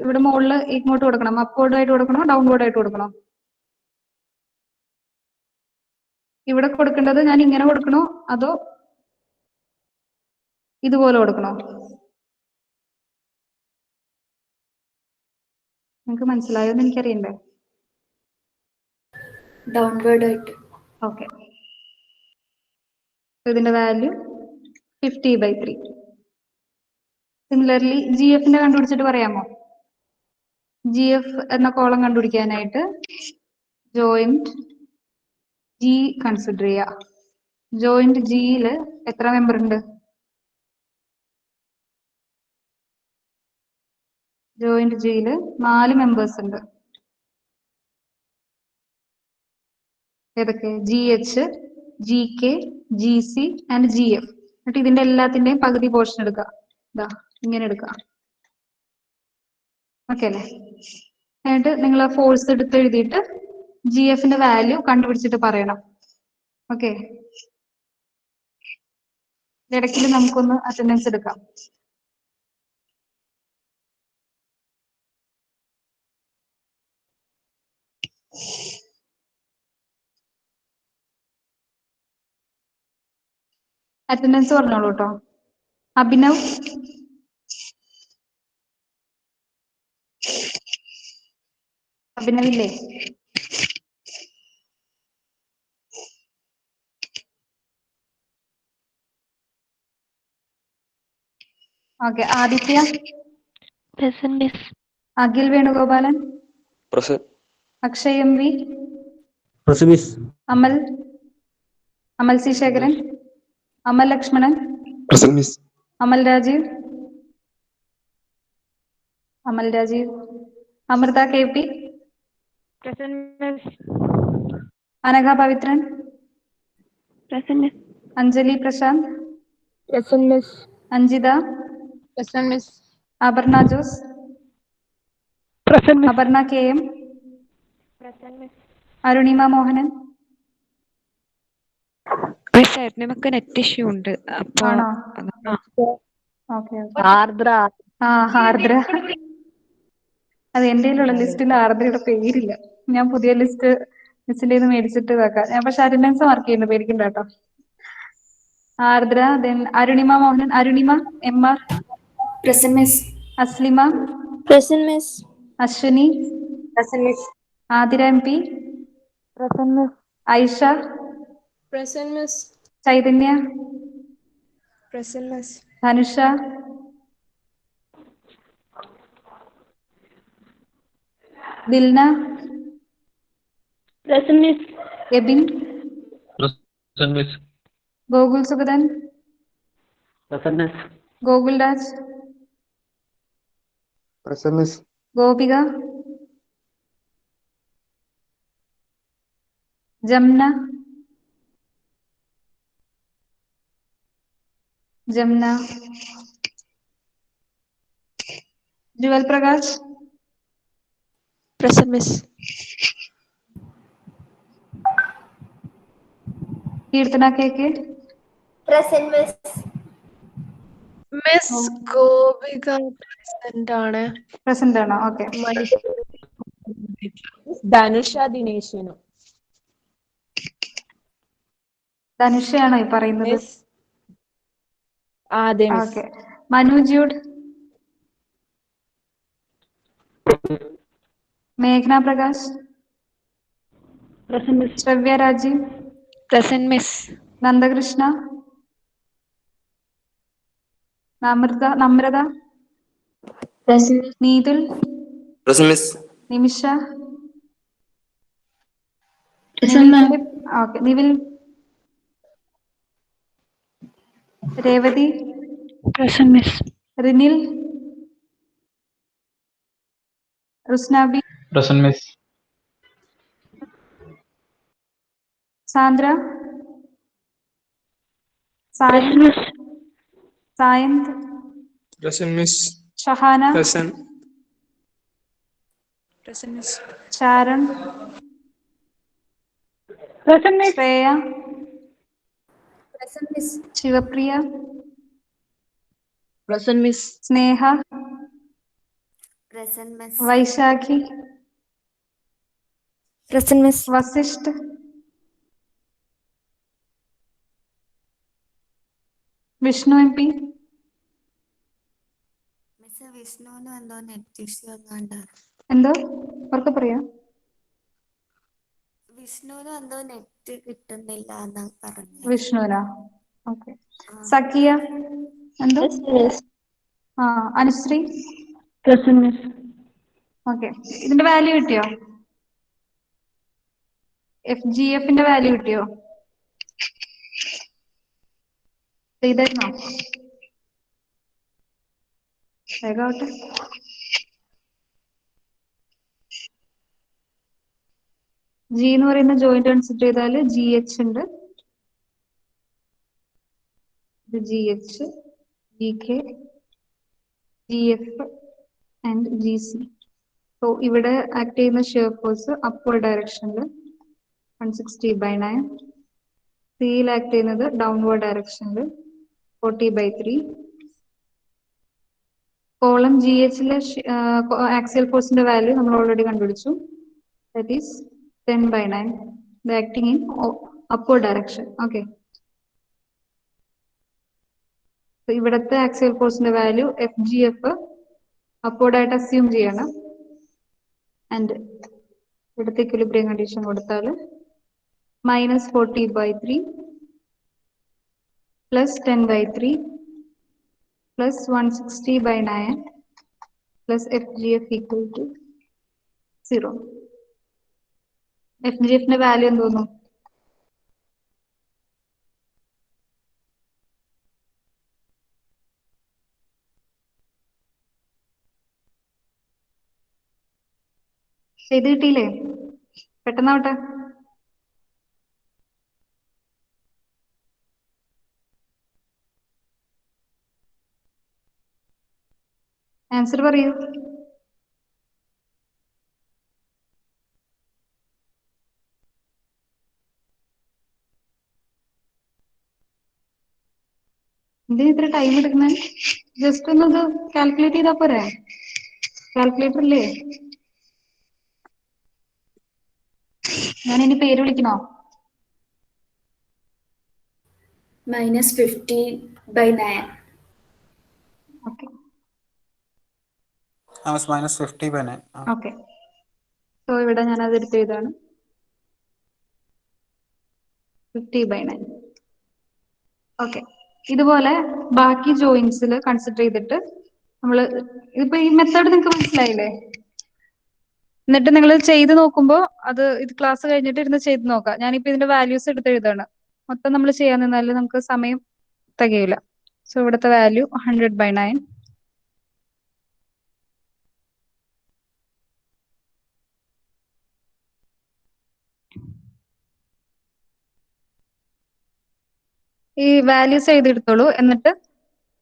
ഇവിടെ മുകളിൽ ഇങ്ങോട്ട് കൊടുക്കണം? അപ്വേർഡ് ആയിട്ട് കൊടുക്കണോ ഡൗൺവേർഡ് ആയിട്ട് കൊടുക്കണോ? ഇവിടെ കൊടുക്കേണ്ടത് ഞാൻ ഇങ്ങനെ കൊടുക്കണോ അതോ ഇതുപോലെ കൊടുക്കണോ? നിങ്ങൾക്ക് മനസ്സിലായോ എന്ന് എനിക്കറിയണ്ടേ? ഡൗൺവേർഡ് ആയിട്ട്. ഓക്കെ. ഇതിന്റെ വാല്യൂ 50/3. സിമിലർലി ജി എഫിന്റെ കണ്ടുപിടിച്ചിട്ട് പറയാമോ? ജി എഫ് എന്ന കോളം കണ്ടുപിടിക്കാനായിട്ട് ജോയിന്റ് ജി കൺസിഡർ ചെയ്യുക. ജോയിന്റ് ജിയില് എത്ര മെമ്പർ ഉണ്ട്? ജോയിന്റ് ജിയില് 4 മെമ്പേഴ്സ് ഉണ്ട്. ഏതൊക്കെ? G H, G K, G C and G F. എന്നിട്ട് ഇതിന്റെ എല്ലാത്തിന്റെയും പകുതി പോർഷൻ എടുക്കുക. ഇതാ ഇങ്ങനെ എടുക്കുക. ഓക്കെ അല്ലേ? എന്നിട്ട് നിങ്ങൾ ആ ഫോഴ്സ് എടുത്ത് എഴുതിയിട്ട് ജി എഫിന്റെ വാല്യൂ കണ്ടുപിടിച്ചിട്ട് പറയണം. ഓക്കെ. ഇടയ്ക്കിൽ നമുക്കൊന്ന് അറ്റൻഡൻസ് എടുക്കാം. അറ്റൻഡൻസ് പറഞ്ഞോളൂ കേട്ടോ. അഭിനവ്, അഭിനവില്ലേ? Okay. Aditya, Akhil Venugopalan, Akshay M V, Amal, Amal C Sekharan, Amal Lakshmanan, Amal Rajeev, Amal Rajeev, Amrutha K P, Anagha Pavithran, Anjali Prasanth, Anjitha, Aparna Jose, Aparna K M, Arunima Mohanan. നമുക്ക് നെറ്റ് ഇഷ്യൂ ഉണ്ട്. ആണോ? ഓക്കെ. ആർദ്ര. അത് എന്റെ കയ്യിലുള്ള ലിസ്റ്റിൽ ആർദ്രയുടെ പേരില്ല. ഞാൻ പുതിയ ലിസ്റ്റ് മിസ്സിന്റെ മേടിച്ചിട്ട് വെക്കാം. ഞാൻ പക്ഷെ അറ്റൻഡൻസ് മാർക്ക് ചെയ്യുന്നു, പേടിക്കണ്ട കേട്ടോ. Ardra, then Arunima Mohanan, Arunima M R, Aslima, Ashwini, Athira M P, Aisha, Chaitanya, Dhanusha, Dilna, Ebin, Gokul Sugathan, Gokul Raj, Gopika, Jamna, Juvel Prakash, Keerthana K K, miss Gopika present ആണോ? ഓക്കെ. ധനുഷ ദിനേശനും. ധനുഷയാണോ ഈ പറയുന്നത്? മിസ് അതെ മിസ്. ഓക്കെ. മനു ജൂഡ്, മേഘ്ന Prakash, Present miss. Shravya Rajeev, present miss. Nandakrishna, Namrata, Present. Neethul, Present miss. Nimisha, Present Nivil ma'am. Philip, okay. Nivil, Revathi, Present miss. Rinil, Rusnabi, Present miss. Sandra, Present Sayanth, miss. Sayanth, Present miss. Shahana, Present. Present miss. Sharan, Present miss. Shreya, Present miss. Shivapriya, Present miss. Sneha, Present miss. Vaishakhi, Present miss. Vasisht, Vishnu M P, miss വിഷ്ണുവിന് എന്തോ net issue എങ്ങാണ്ടാ. എന്തോ ഉറക്കെ പറയാ. വിഷ്ണുവിന് എന്തോ net കിട്ടുന്നില്ല എന്നാ പറഞ്ഞു. വിഷ്ണുവിനാ? ഓക്കെ. സക്കിയ എന്തോ? ആ, അനുശ്രീ. Present miss. ഓക്കെ. ഇതിന്റെ വാല്യൂ കിട്ടിയോ? FGF വാല്യൂ കിട്ടിയോ? ചെയ്തായിരുന്നോ? വേഗാവട്ടെ. ജി എന്ന് പറയുന്ന ജോയിന്റ് കൺസിഡർ ചെയ്താൽ GH ഉണ്ട്, ഇത് GH, GK, GF and GC. So ഇവിടെ ആക്ട് ചെയ്യുന്ന ഷിയർ ഫോഴ്സ് അപ്വേർഡ് ഡയറക്ഷനിൽ 160/9. സിയിൽ ആക്ട് ചെയ്യുന്നത് ഡൗൺവേർഡ് ഡയറക്ഷനിൽ 40/3. കോളം GHലെ ആക്സിയൽ ഫോഴ്സിന്റെ വാല്യൂ നമ്മൾ ഓൾറെഡി കണ്ടുപിടിച്ചു. That is 10/9. ഇത് acting in upward direction. Okay. ഇവിടുത്തെ ആക്സിയൽ ഫോഴ്സിന്റെ വാല്യൂ FGF അപ്വേർഡ് ആയിട്ട് അസ്യൂം ചെയ്യണം. ആൻഡ് ഇവിടുത്തെ ഇക്വിലിബ്രിയം കണ്ടീഷൻ കൊടുത്താൽ -40/3 plus 10/3 plus 160/9 plus FGF equal to 0. FGF value എന്തോന്നു? ചെയ്ത് കിട്ടിയില്ലേ? പെട്ടെന്നാവട്ടെ. ആൻസർ പറയൂ. എന്തിനാ ഇത്ര ടൈം എടുക്കുന്നത്? ജസ്റ്റ് ഒന്നത് കാൽക്കുലേറ്റ് ചെയ്താ പോരെ? കാൽക്കുലേറ്റർ ഇല്ലേ? ഞാൻ ഇനി പേര് വിളിക്കണോ? -50/9. ഓക്കെ. -50/9. ഓക്കെ. സോ ഇവിടെ ഞാൻ അത് എടുത്ത് എഴുതാണ്. 50/9. ഓക്കെ. ഇതുപോലെ ബാക്കി ജോയിൻസിൽ കൺസിഡർ ചെയ്തിട്ട് നമ്മള് ഇപ്പൊ ഈ മെത്തേഡ് നിങ്ങൾക്ക് മനസ്സിലായില്ലേ? എന്നിട്ട് നിങ്ങൾ ചെയ്ത് നോക്കുമ്പോൾ ഇത് ക്ലാസ് കഴിഞ്ഞിട്ട് ഇരുന്ന് ചെയ്ത് നോക്കാം. ഞാനിപ്പോ ഇതിന്റെ വാല്യൂസ് എടുത്ത് എഴുതാണ്. മൊത്തം നമ്മൾ ചെയ്യാൻ നിന്നാല് നമുക്ക് സമയം തികയില്ല. സോ ഇവിടുത്തെ വാല്യൂ 100/9. ഈ വാല്യൂസ് എഴുതിയെടുത്തോളൂ. എന്നിട്ട്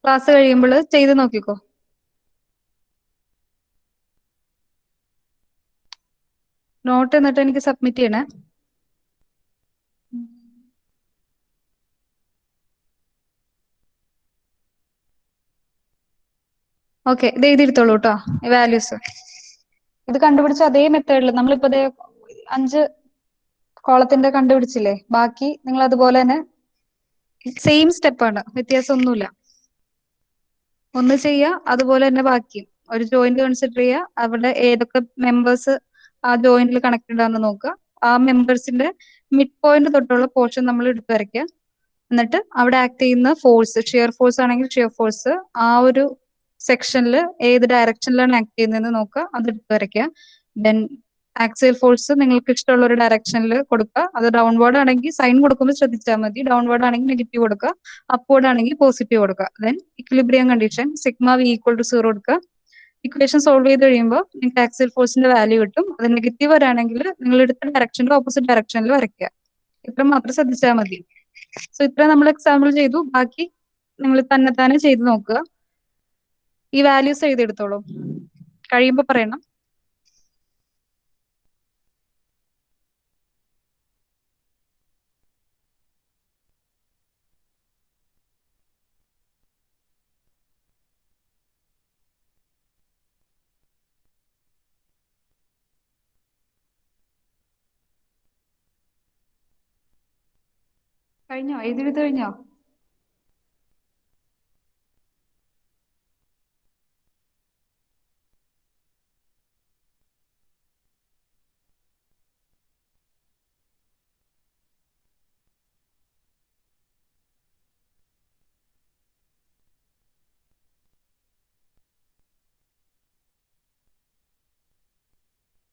ക്ലാസ് കഴിയുമ്പോൾ ചെയ്ത് നോക്കിക്കോ. നോട്ട് എന്നിട്ട് എനിക്ക് സബ്മിറ്റ് ചെയ്യണേ. ഓക്കെ. ഇത് എഴുതിയെടുത്തോളൂ കേട്ടോ, വാല്യൂസ്. ഇത് കണ്ടുപിടിച്ച അതേ മെത്തേഡിൽ നമ്മളിപ്പോ 5 കോളത്തിന്റെ കണ്ടുപിടിച്ചില്ലേ? ബാക്കി നിങ്ങൾ അതുപോലെ തന്നെ സെയിം സ്റ്റെപ്പാണ്, വ്യത്യാസമൊന്നുമില്ല. ഒന്ന് ചെയ്യുക, അതുപോലെ തന്നെ ബാക്കി ഒരു ജോയിന്റ് കൺസിഡർ ചെയ്യുക, അവിടെ ഏതൊക്കെ മെമ്പേഴ്സ് ആ ജോയിന്റിൽ കണക്റ്റഡ് ആണെന്ന് നോക്കുക, ആ മെമ്പേഴ്സിന്റെ മിഡ് പോയിന്റ് തൊട്ടുള്ള പോർഷൻ നമ്മൾ എടുത്തു വരയ്ക്കുക. എന്നിട്ട് അവിടെ ആക്ട് ചെയ്യുന്ന ഫോഴ്സ്, ഷിയർ ഫോഴ്സ് ആണെങ്കിൽ ഷിയർ ഫോഴ്സ് ആ ഒരു സെക്ഷനിൽ ഏത് ഡയറക്ഷനിലാണ് ആക്ട് ചെയ്യുന്നതെന്ന് നോക്കുക, അത് എടുത്തു വരയ്ക്കുക. ദെൻ ആക്സിയൽ ഫോഴ്സ് നിങ്ങൾക്ക് ഇഷ്ടമുള്ള ഒരു ഡയറക്ഷനിൽ കൊടുക്കുക. അത് ഡൗൺവേർഡ് ആണെങ്കിൽ സൈൻ കൊടുക്കുമ്പോൾ ശ്രദ്ധിച്ചാൽ മതി, ഡൗൺവേർഡ് ആണെങ്കിൽ നെഗറ്റീവ് കൊടുക്കുക, അപ്വേർഡ് ആണെങ്കിൽ പോസിറ്റീവ് കൊടുക്കുക. Then equilibrium condition sigma V equal to 0 കൊടുക്കുക. ഇക്വേഷൻ സോൾവ് ചെയ്ത് കഴിയുമ്പോൾ നിങ്ങൾക്ക് ആക്സിയൽ ഫോഴ്സിന്റെ വാല്യൂ കിട്ടും. അത് നെഗറ്റീവ് വരാണെങ്കിൽ നിങ്ങൾ എടുത്ത ഡയറക്ഷനിൽ ഓപ്പോസിറ്റ് ഡയറക്ഷനിൽ വരയ്ക്കുക. ഇത്ര മാത്രം ശ്രദ്ധിച്ചാൽ മതി. സോ ഇത്ര നമ്മൾ എക്സാമ്പിൾ ചെയ്തു, ബാക്കി നിങ്ങൾ തന്നെ ചെയ്ത് നോക്കുക. ഈ വാല്യൂസ് എഴുതിയെടുത്തോളൂ, കഴിയുമ്പോൾ പറയണം. കഴിഞ്ഞോ? എഴുതിയെടുത്ത് കഴിഞ്ഞോ?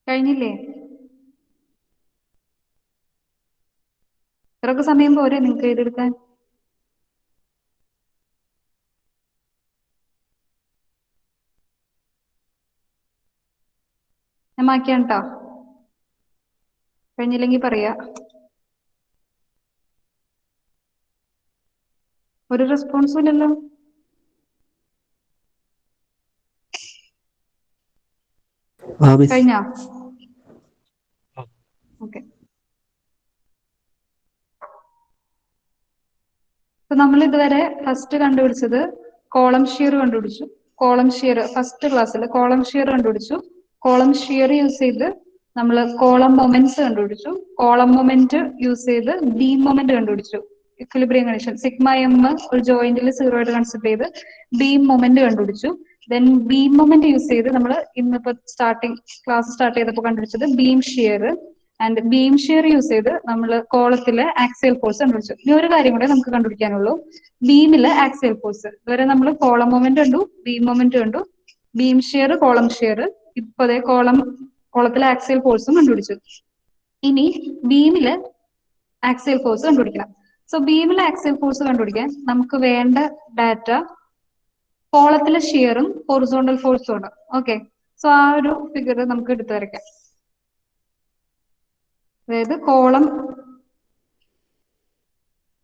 കഴിഞ്ഞില്ലേ? ഇത്രയൊക്കെ സമയം പോരെ നിങ്ങൾക്ക് എഴുതിയെടുക്കാൻ? ഞാൻ മാറ്റിയാണ് കേട്ടോ. കഴിഞ്ഞില്ലെങ്കിൽ പറയാ. ഒരു റെസ്പോൺസും ഇല്ലല്ലോ. കഴിഞ്ഞോ? ഓക്കെ. നമ്മൾ ഇതുവരെ ഫസ്റ്റ് കണ്ടുപിടിച്ചത് കോളം ഷിയർ കണ്ടുപിടിച്ചു. കോളം ഷിയർ ഫസ്റ്റ് ക്ലാസ്സിൽ കോളം ഷിയർ കണ്ടുപിടിച്ചു. കോളം ഷിയർ യൂസ് ചെയ്ത് നമ്മൾ കോളം മൊമെന്റ്സ് കണ്ടുപിടിച്ചു. കോളം മൊമെന്റ് യൂസ് ചെയ്ത് ബീം മൊമെന്റ് കണ്ടുപിടിച്ചു. ഇക്വിലിബ്രിയം കണ്ടീഷൻ സിഗ്മ എം ഒരു ജോയിന്റിൽ 0 ആയിട്ട് കൺസിഡർ ചെയ്ത് ബീം മൊമെന്റ് കണ്ടുപിടിച്ചു. ദെൻ ബീം മൊമെന്റ് യൂസ് ചെയ്ത് നമ്മൾ ഇന്നിപ്പോ ക്ലാസ് സ്റ്റാർട്ട് ചെയ്തപ്പോൾ കണ്ടുപിടിച്ചത് beam shear. And beam shear use ചെയ്ത് നമ്മൾ കോളത്തിലെ ആക്സിയൽ ഫോഴ്സ് കണ്ടുപിടിച്ചു. ഇനി ഒരു കാര്യം കൂടെ നമുക്ക് കണ്ടുപിടിക്കാനുള്ളൂ, ബീമിലെ ആക്സിയൽ ഫോഴ്സ്. ഇതുവരെ നമ്മൾ കോളം മൊമെന്റ് കണ്ടു, ബീം മൊമെന്റ് കണ്ടു, ബീം ഷിയർ, കോളം ഷിയർ. ഇപ്പോഴേ കോളത്തിലെ ആക്സിയൽ ഫോഴ്സും കണ്ടുപിടിച്ചു. ഇനി ബീമിലെ ആക്സിയൽ ഫോഴ്സ് കണ്ടുപിടിക്കണം. സോ ബീമിലെ ആക്സിയൽ ഫോഴ്സ് കണ്ടുപിടിക്കാൻ നമുക്ക് വേണ്ട ഡാറ്റ കോളത്തിലെ ഷിയറും ഹൊറിസോണ്ടൽ ഫോഴ്സും ആണ്. ഓക്കെ, സോ ആ ഒരു ഫിഗർ നമുക്ക് എടുത്തു വരയ്ക്കാം. അതായത്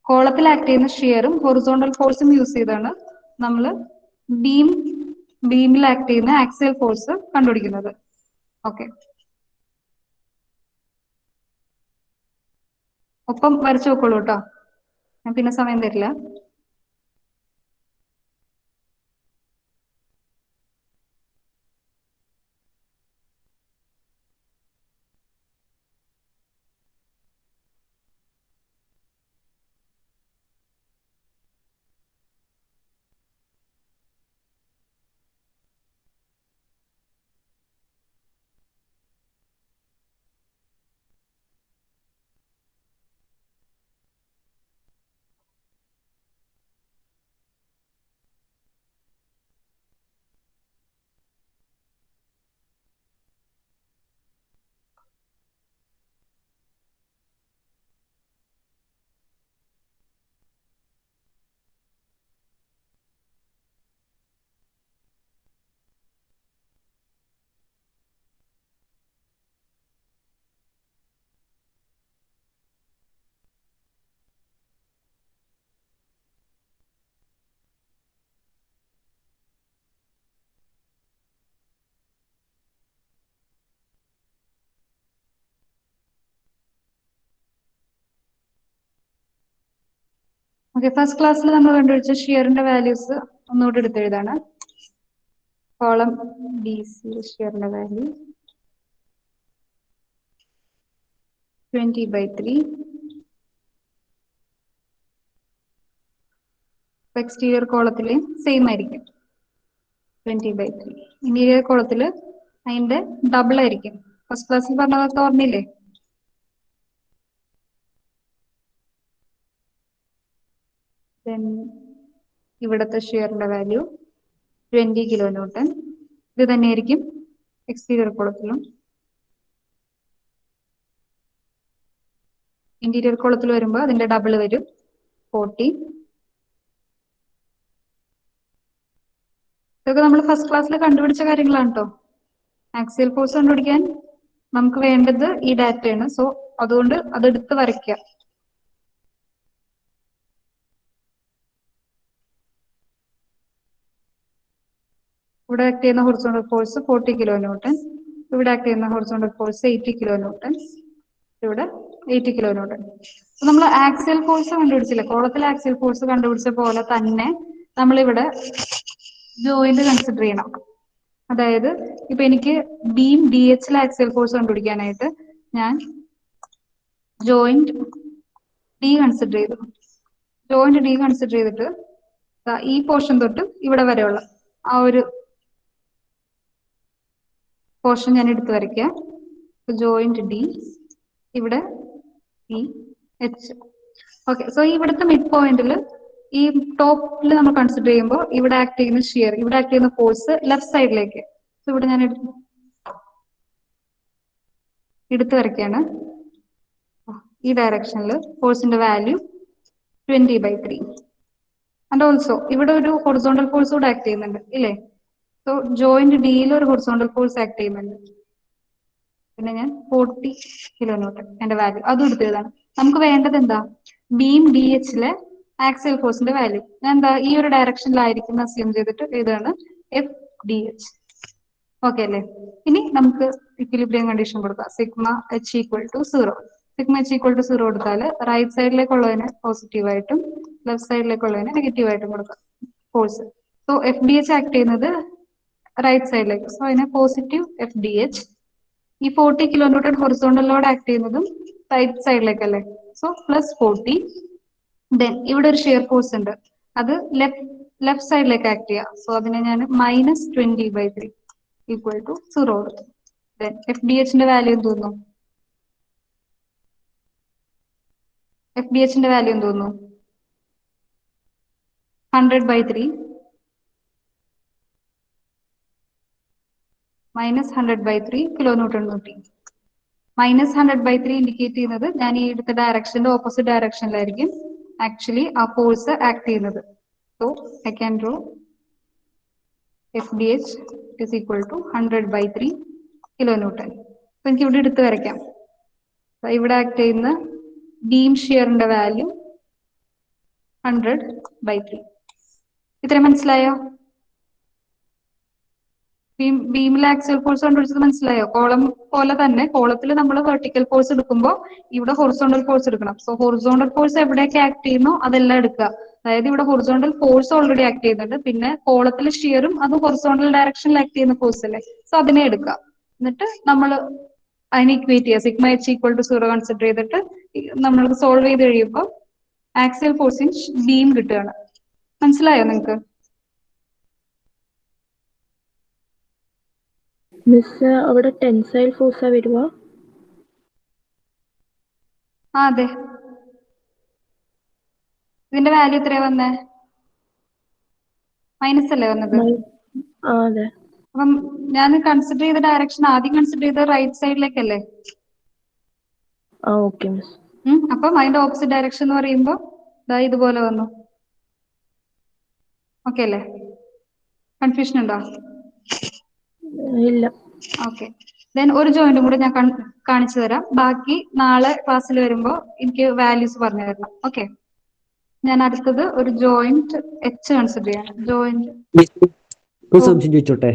കോളത്തിൽ ആക്ട് ചെയ്യുന്ന ഷിയറും ഹൊറിസോണ്ടൽ ഫോഴ്സും യൂസ് ചെയ്താണ് നമ്മൾ ബീമിൽ ആക്ട് ചെയ്യുന്ന ആക്സിയൽ ഫോഴ്സ് കണ്ടുപിടിക്കുന്നത്. ഓക്കെ, ഒപ്പം വരച്ചു നോക്കോളൂ കേട്ടോ, ഞാൻ പിന്നെ സമയം തരില്ല. ഓക്കെ, ഫസ്റ്റ് ക്ലാസ്സിൽ നമ്മൾ കണ്ടുപിടിച്ച ഷിയറിന്റെ വാല്യൂസ് ഒന്നുകൂടി എടുത്തെഴുതാണ്. കോളം ബി സി ഷിയറിന്റെ വാല്യൂ 20/3 എക്സ്റ്റീരിയർ കോളത്തില് സെയിം ആയിരിക്കും 20/3. ഇന്റീരിയർ കോളത്തില് അതിന്റെ ഡബിൾ ആയിരിക്കും. ഫസ്റ്റ് ക്ലാസ്സിൽ പറഞ്ഞതൊക്കെ ഓർമ്മയില്ലേ? Then ഇവിടുത്തെ ഷിയറിന്റെ വാല്യൂ 20 kN. ഇത് തന്നെയായിരിക്കും എക്സ്റ്റീരിയർ കോളത്തിലും. ഇന്റീരിയർ കോളത്തിൽ വരുമ്പോൾ അതിന്റെ ഡബിൾ വരും 40. ഇതൊക്കെ നമ്മൾ ഫസ്റ്റ് ക്ലാസ്സിൽ കണ്ടുപിടിച്ച കാര്യങ്ങളാണ് കേട്ടോ. ആക്സിയൽ ഫോഴ്സ് കണ്ടുപിടിക്കാൻ നമുക്ക് വേണ്ടത് ഈ ഡാറ്റയാണ്. സോ അതുകൊണ്ട് അതെടുത്ത് വരയ്ക്കുക. ഇവിടെ ആക്ട് ചെയ്യുന്ന ഹൊറിസോണ്ടൽ ഫോഴ്സ് 40 kN. ഇവിടെ ആക്ട് ചെയ്യുന്ന ഹൊറിസോണ്ടൽ ഫോഴ്സ് 80 kN. ഇവിടെ 80 kN. നമ്മൾ ആക്സിയൽ ഫോഴ്സ് കണ്ടുപിടിച്ചില്ല, കോളത്തിൽ ആക്സിയൽ ഫോഴ്സ് കണ്ടുപിടിച്ച പോലെ തന്നെ നമ്മളിവിടെ ജോയിന്റ് കൺസിഡർ ചെയ്യണം. അതായത് ഇപ്പൊ എനിക്ക് ബീം ഡി എച്ചിൽ ആക്സിയൽ ഫോഴ്സ് കണ്ടുപിടിക്കാനായിട്ട് ഞാൻ ജോയിന്റ് ഡി കൺസിഡർ ചെയ്തു. ജോയിന്റ് ഡി കൺസിഡർ ചെയ്തിട്ട് ഈ പോർഷൻ തൊട്ട് ഇവിടെ വരെയുള്ള ആ ഒരു പോർഷൻ ഞാൻ എടുത്ത് വരയ്ക്കാം. ജോയിന്റ് ഡി, ഇവിടെ ഇ എച്ച്. ഓക്കെ, സോ ഇവിടുത്തെ മിഡ് പോയിന്റിൽ ഈ ടോപ്പിൽ നമ്മൾ കൺസിഡർ ചെയ്യുമ്പോൾ ഇവിടെ ആക്ട് ചെയ്യുന്ന ഷിയർ, ഇവിടെ ആക്ട് ചെയ്യുന്ന ഫോഴ്സ് ലെഫ്റ്റ് സൈഡിലേക്ക്. സോ ഇവിടെ ഞാൻ എടുത്ത് വരയ്ക്കാണ്. ഈ ഡയറക്ഷനിൽ ഫോഴ്സിന്റെ വാല്യൂ 20/3. ആൻഡ് ഓൾസോ ഇവിടെ ഒരു ഹൊറിസോണ്ടൽ ഫോഴ്സ് കൂടെ ആക്ട് ചെയ്യുന്നുണ്ട് ഇല്ലേ? സോ ജോയിന്റ് ഡിയിൽ ഒരു ഹൊറിസോണ്ടൽ ഫോഴ്സ് ആക്ട് ചെയ്യുന്നുണ്ട്. പിന്നെ ഞാൻ 40 kN എന്റെ വാല്യൂ അതും എടുത്തതാണ്. നമുക്ക് വേണ്ടത് എന്താ? ബീം ഡി എച്ചിലെ ആക്സിയൽ ഫോഴ്സിന്റെ വാല്യൂ. ഞാൻ എന്താ ഈ ഒരു ഡയറക്ഷനിലായിരിക്കും അസ്യൂം ചെയ്തിട്ട് ഇതാണ് എഫ് ഡി എച്ച്. ഓക്കെ അല്ലേ? ഇനി നമുക്ക് ഇക്വിലിബ്രിയം കണ്ടീഷൻ കൊടുക്കാം. Sigma H equal to 0. Sigma H equal to 0 കൊടുത്താൽ റൈറ്റ് സൈഡിലേക്കുള്ളതിന് പോസിറ്റീവായിട്ടും ലെഫ്റ്റ് സൈഡിലേക്കുള്ളതിന് നെഗറ്റീവായിട്ടും കൊടുക്കാം force. So F D H act ചെയ്യുന്നത് റൈറ്റ് സൈഡിലേക്ക്. സോ അതിന് പോസിറ്റീവ് എഫ് ഡി എച്ച്. ഈ 40 kN ഹൊറിസോണ്ടൽ ലോഡ് ആക്ട് ചെയ്യുന്നതും റൈറ്റ് സൈഡിലേക്കല്ലേ? So plus 40. ദെൻ ഇവിടെ ഒരു ഷിയർ ഫോഴ്സ് ഉണ്ട്, അത് ലെഫ്റ്റ് സൈഡിലേക്ക് ആക്ട് ചെയ്യുക. സോ അതിനെ ഞാൻ -20/3 ഈക്വൽ ടു 0 കൊടുത്തു. ദെൻ എഫ് ഡി എച്ചിന്റെ വാല്യൂ എന്ത് തോന്നുന്നു? എഫ് ഡി എച്ചിന്റെ വാല്യൂ എന്ത് തോന്നുന്നു? 100/3 -100/3 kN കിട്ടി. -100/3 ഇൻഡിക്കേറ്റ് ചെയ്യുന്നത് ഞാൻ ഈ എടുത്ത ഡയറക്ഷന്റെ ഓപ്പോസിറ്റ് ഡയറക്ഷനിലായിരിക്കും ആക്ച്വലി ആ ഫോഴ്സ് ആക്ട് ചെയ്യുന്നത്. So I can draw F D H is equal to 100/3 kN. അപ്പൊ എനിക്ക് ഇവിടെ എടുത്ത് വരയ്ക്കാം. ഇവിടെ ആക്ട് ചെയ്യുന്ന ബീം ഷിയറിന്റെ വാല്യൂ 100/3. ഇത്രയും മനസ്സിലായോ? ബീമിലെ ആക്സിയൽ ഫോഴ്സ് കണ്ടുപിടിച്ചത് മനസ്സിലായോ? കോളം പോലെ തന്നെ കോളത്തിൽ നമ്മൾ വെർട്ടിക്കൽ ഫോഴ്സ് എടുക്കുമ്പോൾ ഇവിടെ ഹൊറിസോണ്ടൽ ഫോഴ്സ് എടുക്കണം. സോ ഹൊറിസോണ്ടൽ ഫോഴ്സ് എവിടെയൊക്കെ ആക്ട് ചെയ്യുന്നോ അതെല്ലാം എടുക്കുക. അതായത് ഇവിടെ ഹൊറിസോണ്ടൽ ഫോഴ്സ് ഓൾറെഡി ആക്ട് ചെയ്യുന്നുണ്ട്, പിന്നെ കോളത്തിൽ ഷിയറും അത് ഹൊറിസോണ്ടൽ ഡയറക്ഷനിൽ ആക്ട് ചെയ്യുന്ന ഫോഴ്സ് അല്ലേ? സോ അതിനെ എടുക്കുക. എന്നിട്ട് നമ്മൾ അതിനെ ഇക്വേറ്റ് ചെയ്യുക. Sigma H equal to 0 consider ചെയ്തിട്ട് നമ്മൾ സോൾവ് ചെയ്ത് കഴിയുമ്പോൾ ആക്സിയൽ ഫോഴ്സ് ഇൻ ബീം കിട്ടുകയാണ്. മനസ്സിലായോ നിങ്ങൾക്ക്? മിസ് അവിടെ ടെൻസൈൽ ഫോഴ്സാ വരുവാ? അതെ. ഇതിന്റെ വാല്യൂ എത്രയാ വന്നേ? മൈനസ് അല്ലേ വന്നത്? അതെ. അപ്പം ഞാൻ കൺസിഡർ ചെയ്ത ഡയറക്ഷൻ ആദ്യം കൺസിഡർ ചെയ്ത റൈറ്റ് സൈഡിലേക്കല്ലേ? Okay miss. അപ്പം അതിന്റെ ഓപ്പോസിറ്റ് ഡയറക്ഷൻ എന്ന് പറയുമ്പോൾ ഇതുപോലെ വന്നു. ഓക്കെ അല്ലേ? കൺഫ്യൂഷൻ ഉണ്ടോ? ഇല്ല. ഓക്കെ. ദെൻ ഒരു ജോയിന്റും കൂടെ ഞാൻ കാണിച്ചു തരാം. ബാക്കി നാളെ ക്ലാസ്സിൽ വരുമ്പോൾ എനിക്ക് വാല്യൂസ് പറഞ്ഞു തരണം. ഓക്കെ. ഞാൻ അടുത്തത് ഒരു ജോയിന്റ് എച്ച് കൺസിഡർ ചെയ്യണം. ജോയിന്റ് ഒരു സംശയം ചോദിച്ചോട്ടെ?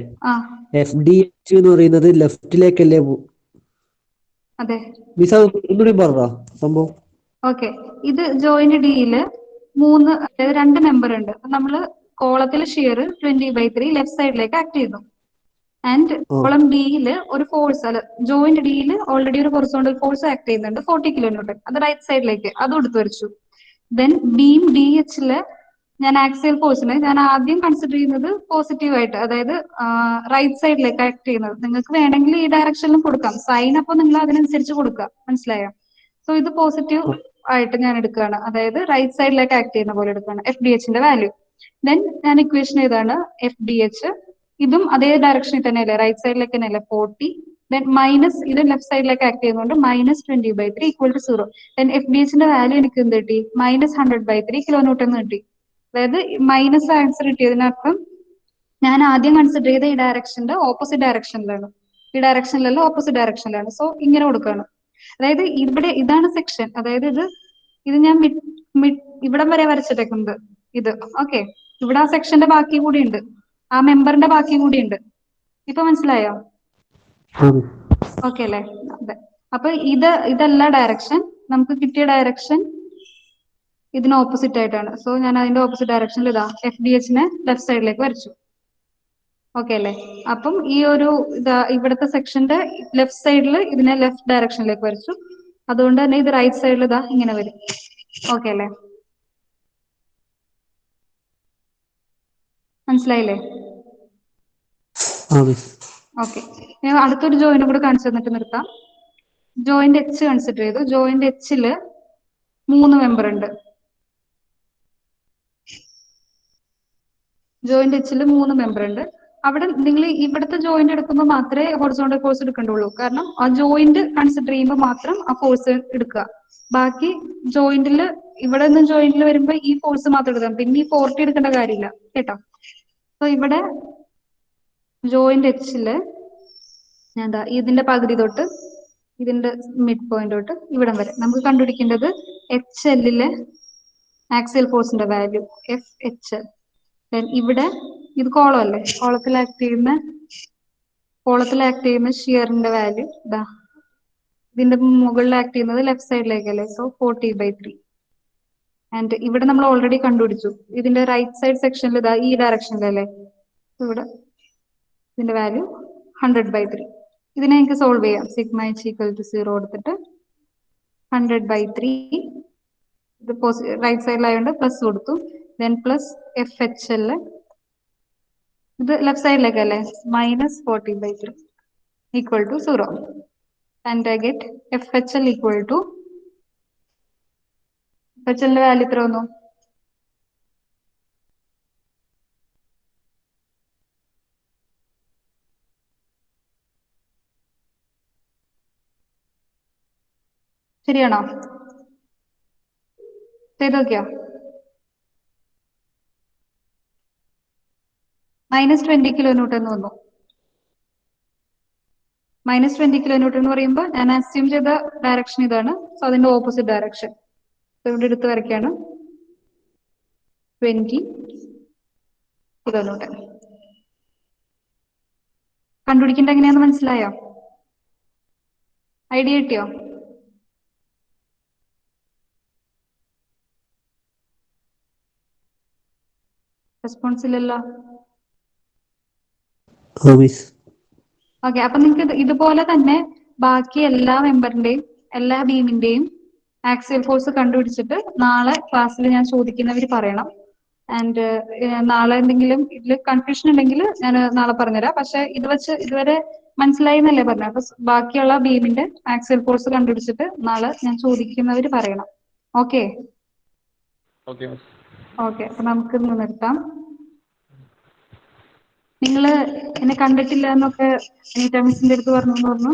എഫ് ഡി എച്ച് എന്ന് പറയുന്നത് ലെഫ്റ്റിലേക്കല്ലേ? അതെ. മിസ് ഒന്നുകൂടി പറഞ്ഞോ സംഭവം? ഓക്കെ. ഇത് ജോയിന്റ് ഡിയില് അതായത് 2 മെമ്പർ ഉണ്ട്. നമ്മള് കോളത്തിൽ ഷിയർ 20/3 ലെഫ്റ്റ് സൈഡിലേക്ക് ആക്ട് ചെയ്തു. ആൻഡ് കോളം ഡിയിൽ ഒരു ഫോഴ്സ് അല്ല, ജോയിന്റ് ഡിയിൽ ഓൾറെഡി ഒരു ഹൊറിസോണ്ടൽ ഫോഴ്സ് ആക്ട് ചെയ്യുന്നുണ്ട് 40 kN. അത് റൈറ്റ് സൈഡിലേക്ക് അതും എടുത്തു വരച്ചു. ദെൻ ബീം ഡി എച്ചില് ഞാൻ ആക്സിയൽ ഫോഴ്സിനെ ഞാൻ ആദ്യം കൺസിഡർ ചെയ്യുന്നത് പോസിറ്റീവായിട്ട്, അതായത് റൈറ്റ് സൈഡിലേക്ക് ആക്ട് ചെയ്യുന്നത്. നിങ്ങൾക്ക് വേണമെങ്കിൽ ഈ ഡയറക്ഷനിലും കൊടുക്കാം, സൈൻ അപ്പോൾ നിങ്ങൾ അതിനനുസരിച്ച് കൊടുക്കുക, മനസ്സിലായോ? സോ ഇത് പോസിറ്റീവ് ആയിട്ട് ഞാൻ എടുക്കുകയാണ്, അതായത് റൈറ്റ് സൈഡിലേക്ക് ആക്ട് ചെയ്യുന്ന പോലെ എടുക്കുകയാണ് എഫ് ഡി എച്ചിന്റെ വാല്യൂ. ദെൻ ഞാൻ ഇക്വേഷൻ ഏതാണ് എഫ് ഡി എച്ച്, ഇതും അതേ ഡയറക്ഷനിൽ തന്നെയല്ലേ, റൈറ്റ് സൈഡിലേക്ക് തന്നെയല്ലേ 40. ദെൻ മൈനസ് ഇത് ലെഫ്റ്റ് സൈഡിലേക്ക് ആക്ട് ചെയ്യുന്നതുകൊണ്ട് -20/3 equal to 0. Then F D എച്ചിന്റെ വാല്യൂ എനിക്ക് എന്ത് കിട്ടി? -100/3 കിലോ ന്യൂട്ടൺ എന്ന് കിട്ടി. അതായത് മൈനസ് ആൻസർ കിട്ടിയതിനർത്ഥം ഞാൻ ആദ്യം കൺസിഡർ ചെയ്ത ഈ ഡയറക്ഷന്റെ ഓപ്പോസിറ്റ് ഡയറക്ഷനിലാണ്, ഈ ഡയറക്ഷനിലല്ല ഓപ്പോസിറ്റ് ഡയറക്ഷനിലാണ്. സോ ഇങ്ങനെ കൊടുക്കുകയാണ്. അതായത് ഇവിടെ ഇതാണ് സെക്ഷൻ, അതായത് ഇത് ഞാൻ ഇവിടം വരെ വരച്ചിട്ടേക്കുന്നത് ഇത്. ഓക്കെ, ഇവിടെ ആ സെക്ഷന്റെ ബാക്കി കൂടി ഉണ്ട്, ആ മെമ്പറിന്റെ ബാക്കി കൂടി ഉണ്ട്. ഇപ്പൊ മനസ്സിലായോ? ഓക്കെ അല്ലേ? അതെ. അപ്പൊ ഇതല്ല ഡയറക്ഷൻ, നമുക്ക് കിട്ടിയ ഡയറക്ഷൻ ഇതിന് ഓപ്പോസിറ്റ് ആയിട്ടാണ്. സോ ഞാൻ അതിന്റെ ഓപ്പോസിറ്റ് ഡയറക്ഷനിൽ ഇതാ എഫ് ഡി എച്ചിനെ ലെഫ്റ്റ് സൈഡിലേക്ക് വരച്ചു. ഓക്കെ അല്ലേ? അപ്പം ഈ ഒരു ഇവിടുത്തെ സെക്ഷന്റെ ലെഫ്റ്റ് സൈഡിൽ ഇതിനെ ലെഫ്റ്റ് ഡയറക്ഷനിലേക്ക് വരച്ചു, അതുകൊണ്ട് തന്നെ ഇത് റൈറ്റ് സൈഡിൽ ഇതാ ഇങ്ങനെ വരും. ഓക്കെ അല്ലേ? മനസ്സിലായില്ലേ? ഓക്കെ, ഞാൻ അടുത്തൊരു ജോയിനും കൂടെ കാണിച്ചു തന്നിട്ട് നിർത്താം. ജോയിന്റ് എച്ച് കൺസിഡർ ചെയ്തു. ജോയിന്റ് എച്ചില് 3 മെമ്പർ ഉണ്ട്. ജോയിന്റ് എച്ചിൽ 3 മെമ്പർ ഉണ്ട്. അവിടെ നിങ്ങൾ ഇവിടുത്തെ ജോയിന്റ് എടുക്കുമ്പോൾ മാത്രമേ ഹൊറിസോണ്ടൽ ഫോഴ്സ് എടുക്കേണ്ടുള്ളൂ, കാരണം ആ ജോയിന്റ് കൺസിഡർ ചെയ്യുമ്പോൾ മാത്രം ആ ഫോഴ്സ് എടുക്കുക. ബാക്കി ജോയിന്റിൽ ഇവിടെ നിന്ന് ജോയിന്റിൽ വരുമ്പോൾ ഈ ഫോഴ്സ് മാത്രം എടുക്കാം, പിന്നെ ഈ 40 എടുക്കേണ്ട കാര്യമില്ല കേട്ടോ. സോ ഇവിടെ ജോയിന്റ് എച്ചില് ഞാൻ ഇതിന്റെ പകുതി തൊട്ട് ഇതിന്റെ മിഡ് പോയിന്റ് തൊട്ട് ഇവിടം വരെ നമുക്ക് കണ്ടുപിടിക്കേണ്ടത് എച്ച് എല്ലിലെ ആക്സിയൽ ഫോഴ്സിന്റെ വാല്യൂ എഫ് എച്ച്. ഇവിടെ ഇത് കോളം അല്ലേ, കോളത്തിൽ ആക്ട് ചെയ്യുന്ന ഷിയറിന്റെ വാല്യൂ ഇതാ, ഇതിന്റെ മുകളിൽ ആക്ട് ചെയ്യുന്നത് ലെഫ്റ്റ് സൈഡിലേക്കല്ലേ, സോ 40/3. ആൻഡ് ഇവിടെ നമ്മൾ ഓൾറെഡി കണ്ടുപിടിച്ചു, ഇതിന്റെ റൈറ്റ് സൈഡ് സെക്ഷനിൽ ഇതാ ഈ ഡയറക്ഷനിലല്ലേ, ഇവിടെ ഇതിന്റെ വാല്യൂ 100/3. ഇതിനെ എനിക്ക് സോൾവ് ചെയ്യാം. സിഗ്മ എച്ച് ഈക്വൽ ടു 0 കൊടുത്തിട്ട് 100/3 ഇത് റൈറ്റ് സൈഡിലായതുകൊണ്ട് പ്ലസ് കൊടുത്തു. Then plus F H L, ഇത് ലെഫ്റ്റ് സൈഡിലേക്കല്ലേ, -40/3 equal to 0. And I get F H L equal to, F H എല്ലിന്റെ വാല്യൂ എത്ര വന്നു? ശരിയാണോ? ചെയ്ത് നോക്കിയോ? -20 കിലോ ന്യൂട്ടൺ എന്ന് വന്നു. -20 കിലോ ന്യൂട്ടൺ എന്ന് പറയുമ്പോൾ ഞാൻ അസ്യൂം ചെയ്ത ഡയറക്ഷൻ ഇതാണ്, സോ അതിന്റെ ഓപ്പോസിറ്റ് ഡയറക്ഷൻ ഇവിടെ എടുത്ത് വരയ്ക്കാണ് 20 കിലോ ന്യൂട്ടൺ. കണ്ടുപിടിക്കേണ്ട എങ്ങനെയാന്ന് മനസ്സിലായോ? ഐഡിയ കിട്ടിയോ? റെസ്പോൺസ് ഇല്ലല്ലോ. ഓക്കെ, അപ്പൊ നിങ്ങൾക്ക് ഇതുപോലെ തന്നെ ബാക്കി എല്ലാ മെമ്പറിന്റെയും എല്ലാ ബീമിന്റെയും ആക്സിയൽ ഫോഴ്സ് കണ്ടുപിടിച്ചിട്ട് നാളെ ക്ലാസ്സിൽ ഞാൻ ചോദിക്കുന്നവർ പറയണം. ആൻഡ് നാളെ എന്തെങ്കിലും ഇതിൽ കൺഫ്യൂഷൻ ഉണ്ടെങ്കിൽ ഞാൻ നാളെ പറഞ്ഞുതരാം. പക്ഷെ ഇത് വെച്ച് ഇതുവരെ മനസ്സിലായി എന്നല്ലേ പറഞ്ഞത്. അപ്പൊ ബാക്കിയുള്ള ബീമിന്റെ ആക്സിയൽ ഫോഴ്സ് കണ്ടുപിടിച്ചിട്ട് നാളെ ഞാൻ ചോദിക്കുന്നവർ പറയണം. ഓക്കെ ഓക്കെ, അപ്പൊ നമുക്ക് ഇന്ന് നിർത്താം. നിങ്ങള് എന്നെ കണ്ടിട്ടില്ല എന്നൊക്കെ അനീറ്റ മിസ്സിന്റെ അടുത്ത് പറഞ്ഞു.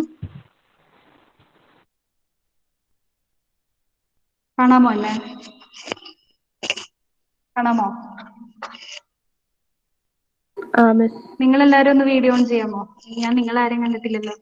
കാണാമോ എന്നെ? കാണാമോ? നിങ്ങളെല്ലാരും ഒന്ന് വീഡിയോ ഓൺ ചെയ്യാമോ? ഞാൻ നിങ്ങളാരും കണ്ടിട്ടില്ലല്ലോ.